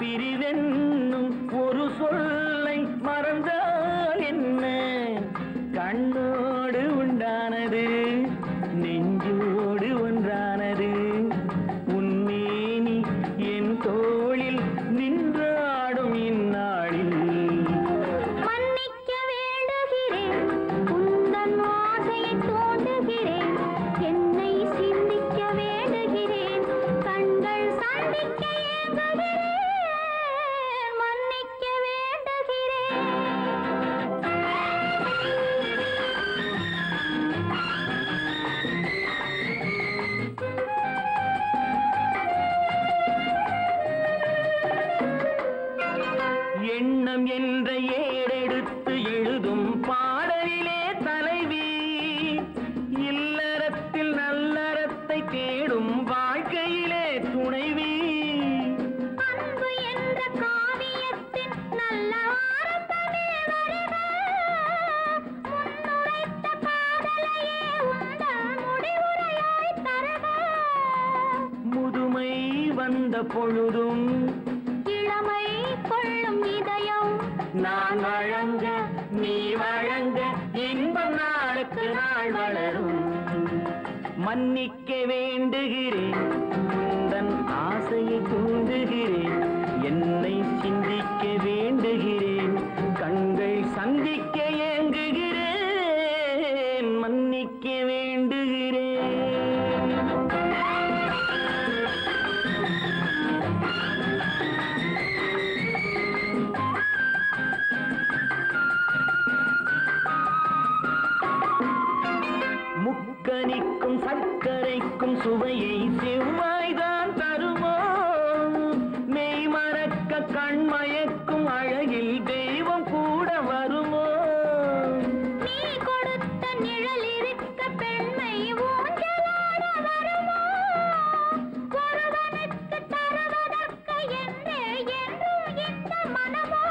A: பிரிவென்னும் ஒரு சொல்லை மறந்தால் என்ன கண்ணோடு உண்டானது நெஞ்சோடு ஒன்றானது உன்னேனி என் தோளில் நின்றாடும் இந்நாளில்
B: மன்னிக்க வேண்டுகிறேன் உந்தன் ஆசையை தோண்டுகிறேன் என்னை சிந்திக்க வேண்டுகிறேன் கண்கள் சந்திக்க ஏங்குகிறேன் மன்னிக்க வேண்டுகிறேன்
A: எண்ணம் என்ற ஏடெடுத்து எழுதும் பாடலிலே தலைவி இல்லறத்தில் நல்லறத்தை தேடும் வாழ்க்கையிலே துணைவி
B: அன்பு என்ற காவியத்தின் நல்ல வார்த்தையே வருக முன்னுரைத்த காதலையே உந்தன் முடிவுரையாய் தருக
A: முதுமை வந்த பொழுதும்
B: இளமை கொள்ளும் இதயம்
A: நான் வழங்க நீ வழங்க இன்பம் நாளுக்கு நாள் வளரும் மன்னிக்க வேண்டுகிறேன் உந்தன் ஆசையை தூண்டுகிறேன் என்னை சிந்திக்க வேண்டுகிறேன் கண்கள் சந்திக்க ஏங்குகிறேன் மன்னிக்க வேண்டுகிறேன் முக்கனிக்கும் சர்க்கரைக்கும் சுவையை செவ்வாய்தான் தருமோ மெய் மறக்க கண்மயக்கும் அழகில் தெய்வம் கூட வருமோ
B: நீ கொடுத்த நிழல் இருக்க பெண்மை ஊஞ்சலாட வருமோ ஒருவனுக்கு தருவதற்கு என்றே என்றும் இந்த மனமோ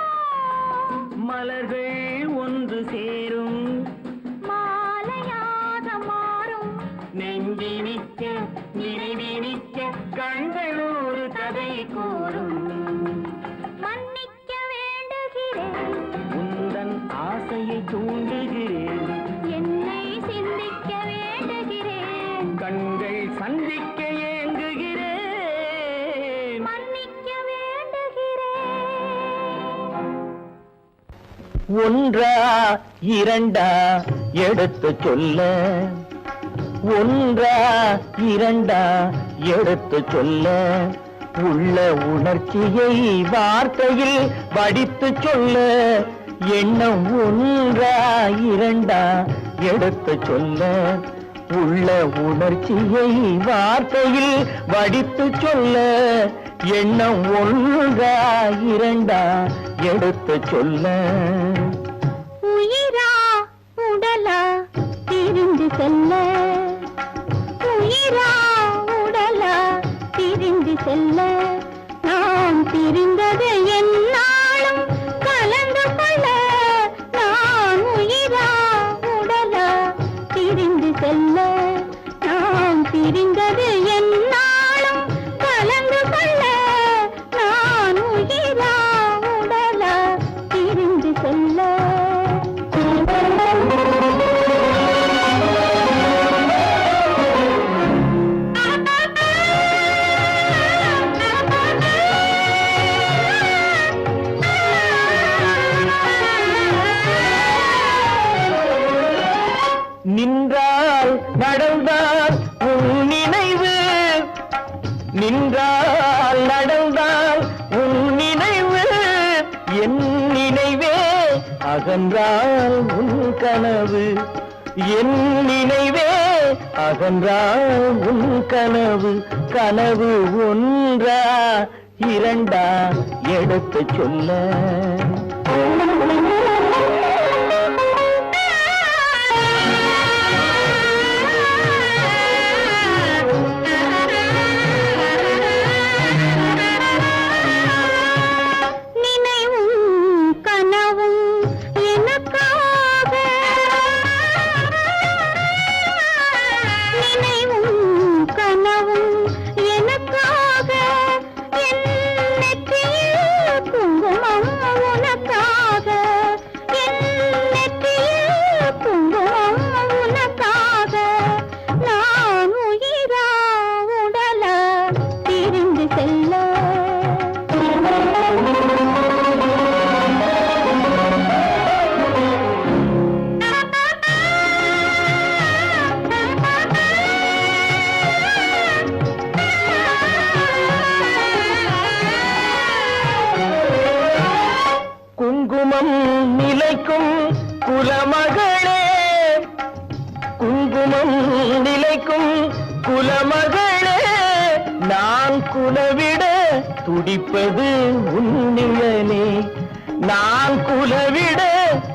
A: மலர்கள் ஒன்று சேரும்
B: மாலையாக மாறும்
A: நெஞ்சினிக்க நினைவினிக்க கண்கள் ஒரு கதை கூறும்
B: மன்னிக்க வேண்டுகிறேன்
A: உந்தன் ஆசையை தூண்டுகிறேன்
B: என்னை சிந்திக்க வேண்டுகிறேன்
A: கண்கள் சந்திக்க ஏங்குகிறேன்
B: மன்னிக்க வேண்டுகிறேன்
A: ஒன்றா இரண்டா எடுத்து சொல்ல ஒன்றா இரண்டா எடுத்து சொல்ல உள்ள உணர்ச்சியை வார்த்தையில் வடித்து சொல்ல எண்ணம் ஒன்றா இரண்டா எடுத்து சொல்ல உள்ள உணர்ச்சியை வார்த்தையில் வடித்து சொல்ல எண்ணம் ஒன்றா இரண்டா எடுத்து சொல்ல
B: உயிரா உடலா பிரிந்து செல்ல உயிரா உடலா பிரிந்து செல்ல நாம் பிரிந்தது என்னாலும் கலந்து கொள்ள நான் உயிரா உடலா பிரிந்து செல்ல நாம் பிரிந்தது என்னாலும் கலந்து கொள்ள நான் உயிரா உடலா பிரிந்து செல்ல
A: நின்றால் நடந்தால் உன் நினைவு நின்றால் நடந்தால் உன் நினைவு என் நினைவே அகன்றால் உன் கனவு என் நினைவே அகன்றால் உன் கனவு கனவு ஒன்றா இரண்டா எடுத்து சொல்ல
B: கனவும் எனக்காக என் நெற்றியில்
A: துடிப்பது உன் நிழலே, நான் குலவிட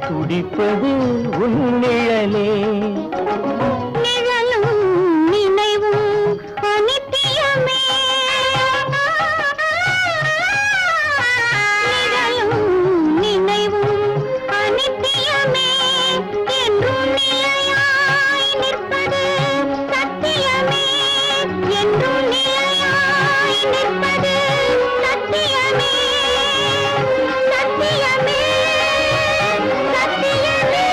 A: துடிப்பது உன் நிழலே.
B: நிழலும் நினைவும் அனித்தியமே, நிழலும் நினைவும் அனித்தியமே, என்றும் நிலையாய் நிற்பது சத்தியமே, என்றும் நிலையாய் நிற்பது சத்தியமே, சத்தியமே, சத்தியமே.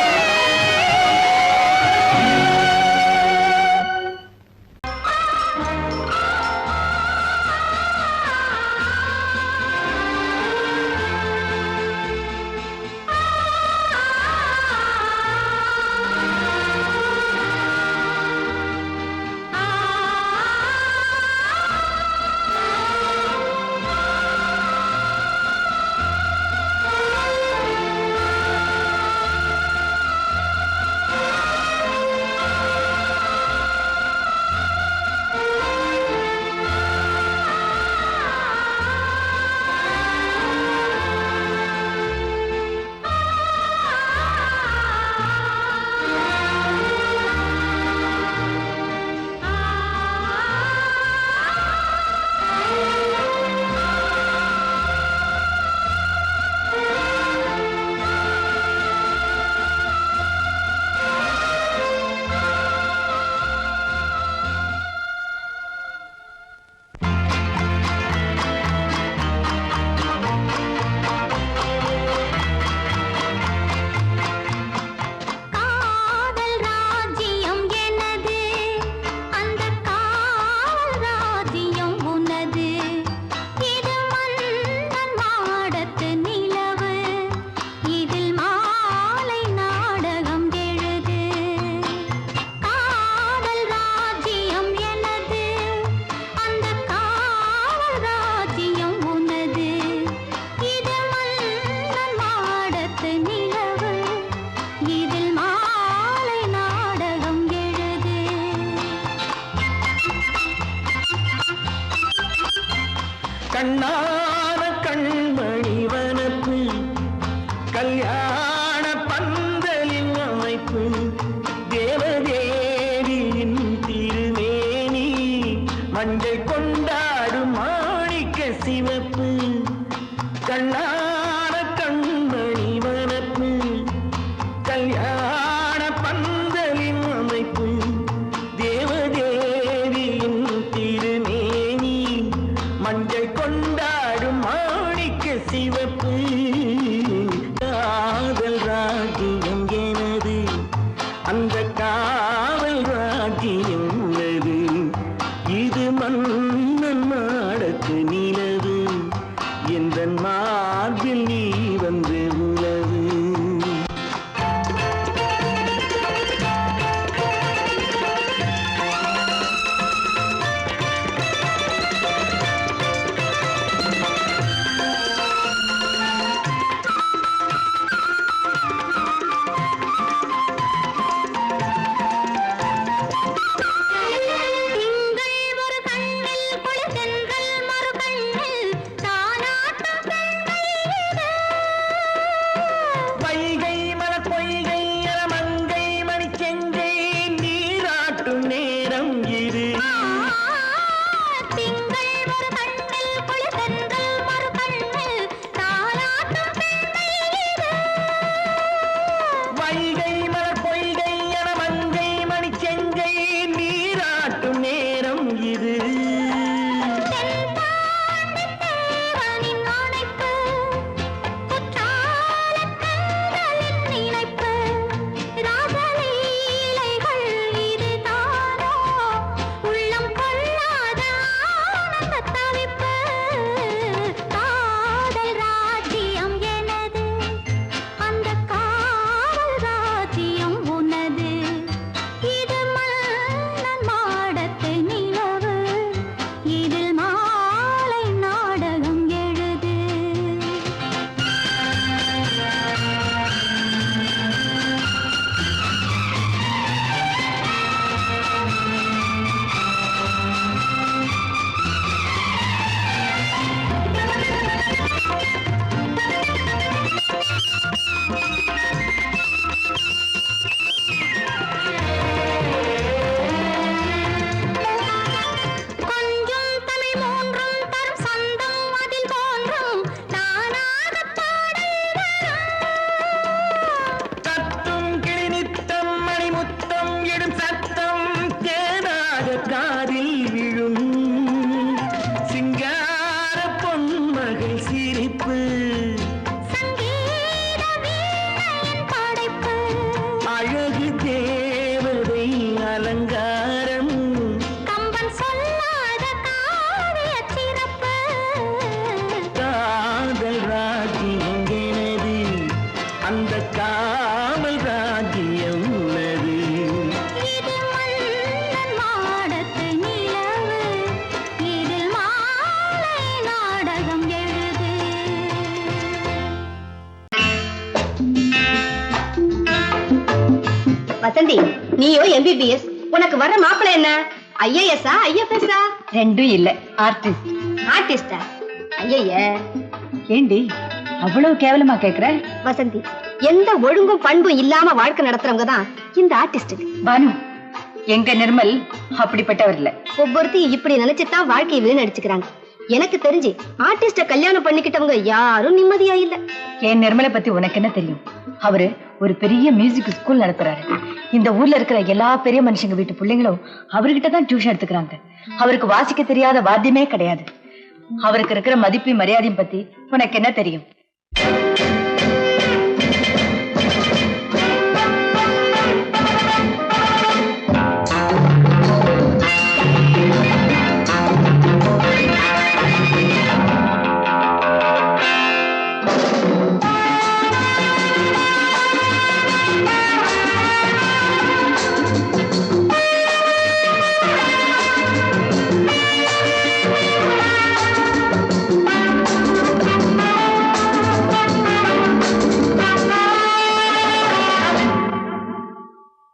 B: காதல் ராஜ்யம் எனது, அந்த காவல் ராஜ்யம் உனது, இது மன்னன் மாடத்து நிலவு, இதில் மாலை நாடகம் எழுது. காதல் ராஜ்யம் எனது, அந்த காவல் ராஜ்யம் உனது, இது மன்னன் மாடத்து நிலவு, இதில் மாலை நாடகம் எழுது.
A: கண்ணான கண்மணி வனப்பு, கல்யாண பந்தலின் அமைப்பு, தேவதேவியின் திருமேனி, மஞ்சள் கொண்டாடும் மாணிக்க சிவப்பு. கண்ணான கண்மணி வனப்பு, கல்யாண பந்தலின் அமைப்பு, தேவதேவியின் திருமேனி, மஞ்சள் கொண்டாடும் மாணிக்க சிவப்பு. காதல் ராஜ்யம் எனது, அந்த காவல் ராஜ்யம் உள்ளது, இது மன்னன் மாடத்து நிலவு, எந்த மார்பில் நீ வந்து உலவு.
B: திங்கள் ஒரு கண்ணில் குளிர்தென்றல் மறு கண்ணில் தானாட்டும் பெண்கள் இது.
A: சிரிப்பு அழகு தேவதை அலங்காரம்
B: கம்பன் சொல்லாத காவிய சிறப்பு
A: காதல் ராஜ்யம் எனது அந்த காமல் ராஜ்யம் உள்ளது
B: இது மன்னன் மாடத்து நிலவு இதில் மாலை நாடகம் எழுது
C: வசந்தி, நீயோ எம்பிபிஎஸ், உனக்கு வர்ற மாப்பிள்ளை என்ன? ஐஏஎஸ்ஆ ஐஎஃப்எஸ்ஆ?
D: ரெண்டும் இல்ல, ஆர்டிஸ்ட்.
C: ஆர்டிஸ்டா? ஐய
D: ஏண்டி அவ்வளவு கேவலமா கேக்குற?
C: வசந்தி, எந்த ஒழுங்கும் பண்பும் இல்லாம வாழ்க்கை நடத்துறவங்க தான் இந்த ஆர்டிஸ்ட்.
D: பானு, எங்க நிர்மல் அப்படிப்பட்டவர் இல்ல.
C: ஒவ்வொருத்தையும் இப்படி நினைச்சுதான் வாழ்க்கையை வீணடிச்சுக்கிறாங்க. எனக்கு தெரிஞ்சு ஆர்டிஸ்ட கல்யாணம் பண்ணிக்கிட்டவங்க யாரும் நிம்மதியா இல்ல.
D: என் நிர்மலை பத்தி உனக்கு என்ன தெரியும்? அவரு ஒரு பெரிய மியூசிக் ஸ்கூல் நடத்துறாரு. இந்த ஊர்ல இருக்கிற எல்லா பெரிய மனுஷங்க வீட்டு பிள்ளைங்களும் அவர்கிட்ட தான் டியூஷன் எடுத்துக்கிறாங்க. அவருக்கு வாசிக்க தெரியாத வாத்தியமே கிடையாது. அவருக்கு இருக்கிற மதிப்பு மரியாதையும் பத்தி உனக்கு என்ன தெரியும்?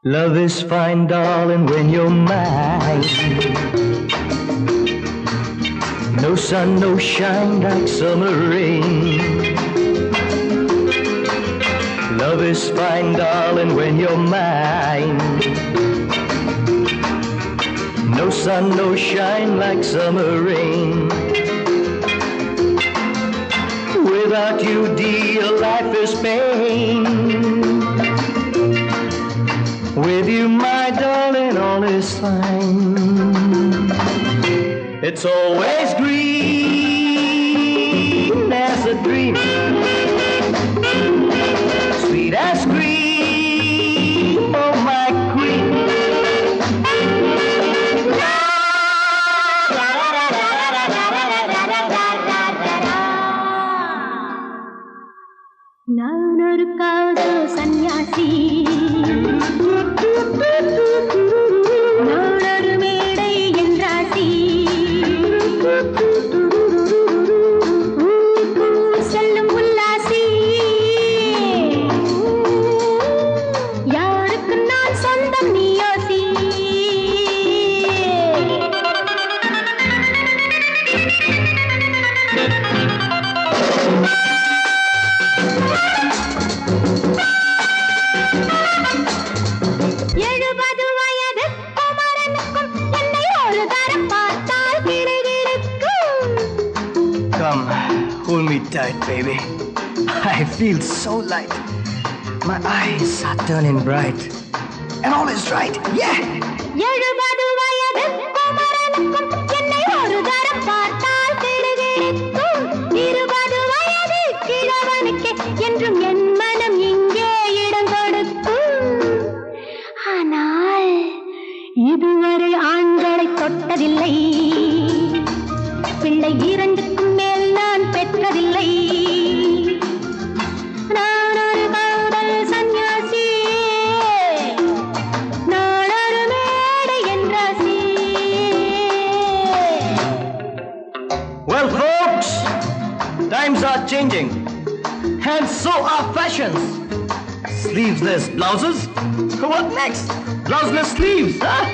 A: Love is fine, darling, when you're mine. No sun, no shine like summer rain. Love is fine, darling, when you're mine. No sun, no shine like summer rain. Without you, dear, life is pain. With you, my darling, all is fine. It's always green as a dream, sweet as cream, oh my queen.
B: நான் ஒரு காதல் சன்னியாசி, நானொரு மேடை என்றாசி, செல்லும் உல்லாசி, யாருக்கு நான் சொந்தம் நீ யோசி.
A: Come, hold me tight, baby. I feel so light. My eyes are turning bright. And all is right, yeah!
B: 70 வயது குமரனுக்கும் என்னை ஒரு தரம் பார்த்தால் கிடுகிடுக்கும். 20 வயது கிழவனுக்கு என்றும் என் மனம் இங்கே இடம் கொடுக்கும். ஆனால் இதுவரை ஆண்களை தொட்டதில்லை, பிள்ளை 2க்கும் மேல் நான் பெற்றதில்லை. நான் ஒரு காதல் சன்னியாசி, நான் ஒரு மேடை என்றாசி.
A: Well, folks, times are changing. And so are fashions. Sleeveless blouses? What next? Blouseless sleeves, huh?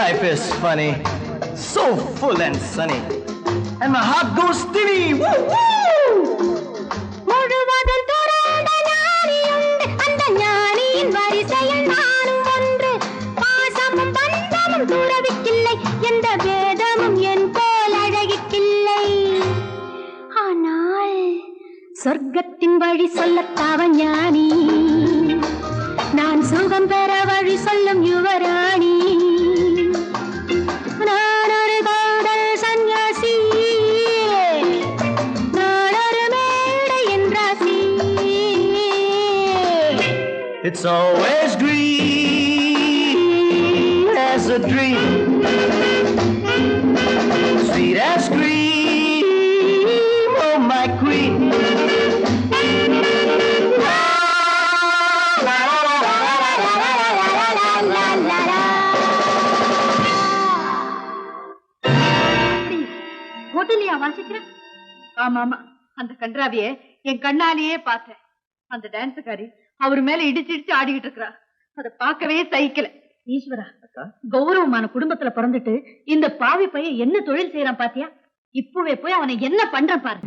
A: Life is funny, so full and sunny, and my heart goes stinny. Woo woo!
B: முழுவதும் துறந்த ஞானியுண்டு, அந்த ஞானியின் வரிசையில் நானும் ஒன்று. பாசமும் பந்தமும் வழி சொல்லத்தாவன் ஞானி, நான் சுகம் பெற வழி சொல்லும் யுவராணி. நான் ஒரு காதல் சன்னியாசி, நான் ஒரு மேடையின் ராசி.
A: It's always green as a dream, sweet as cream, oh my queen.
D: ஹோட்டலியா வாசிக்கிற? ஆமா ஆமா, அந்த கன்றாவிய என் கண்ணாலேயே பார்த்தேன். அந்த டான்ஸுக்காரி அவர் மேல இடிச்சு இடிச்சு ஆடிக்கிட்டு இருக்கிறா. அதை பார்க்கவே சகிக்கல. ஈஸ்வரா, கௌரவமான குடும்பத்துல பிறந்துட்டு இந்த பாவி பையன் என்ன தொழில் செய்யறான் பாத்தியா? இப்பவே போய் அவனை என்ன பண்றான் பாரு.